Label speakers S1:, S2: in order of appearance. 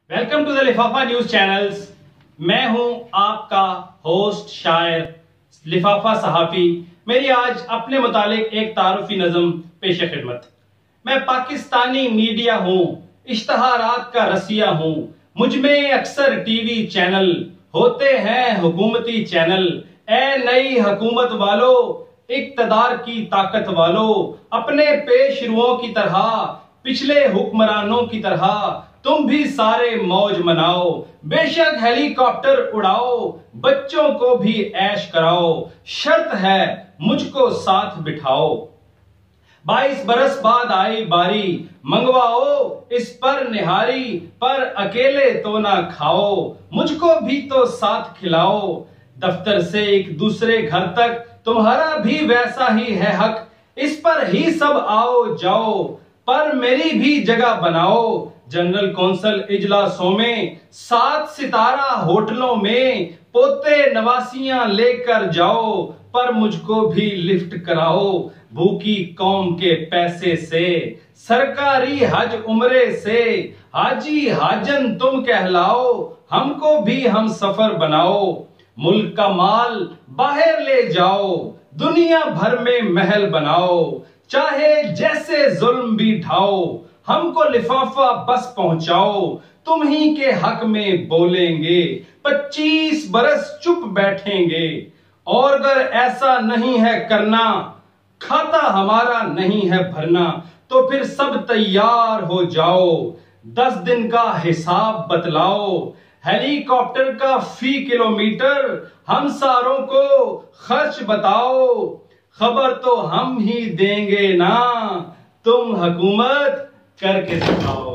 S1: Welcome to the लिफाफा news channels. मैं हूं आपका होस्ट शायर लिफाफा सहाफी। मेरी आज अपने मुतालिक एक तारुफी नज़म पेश खिदमत। मैं पाकिस्तानी मीडिया हूं, इश्तहारात का रसिया हूं। मुझमें अक्सर टीवी चैनल होते हैं हुकूमती चैनल। ए नई हुकूमत वालों, इक्तदार की ताकत वालों, अपने पेशरुओं की तरह, पिछले हुक्मरानों की तरह तुम भी सारे मौज मनाओ। बेशक हेलीकॉप्टर उड़ाओ, बच्चों को भी ऐश कराओ। शर्त है मुझको साथ बिठाओ। 22 बरस बाद आई बारी, मंगवाओ इस पर निहारी। पर अकेले तो ना खाओ, मुझको भी तो साथ खिलाओ। दफ्तर से एक दूसरे घर तक तुम्हारा भी वैसा ही है हक। इस पर ही सब आओ जाओ, पर मेरी भी जगह बनाओ। जनरल कौंसल इजलासों में, 7 सितारा होटलों में, पोते नवासियां लेकर जाओ। पर मुझको भी लिफ्ट कराओ, भूखी कौम के पैसे से, सरकारी हज उम्रे से। हाजी हाजन तुम कहलाओ, हमको भी हम सफर बनाओ। मुल्क का माल बाहर ले जाओ, दुनिया भर में महल बनाओ। चाहे जैसे जुल्म भी ढाओ, हमको लिफाफा बस पहुंचाओ। तुम ही के हक में बोलेंगे, 25 बरस चुप बैठेंगे। और अगर ऐसा नहीं है करना, खाता हमारा नहीं है भरना, तो फिर सब तैयार हो जाओ। 10 दिन का हिसाब बतलाओ, हेलीकॉप्टर का फी किलोमीटर हम सारों को खर्च बताओ। खबर तो हम ही देंगे ना, तुम हुकूमत करके दिखाओ।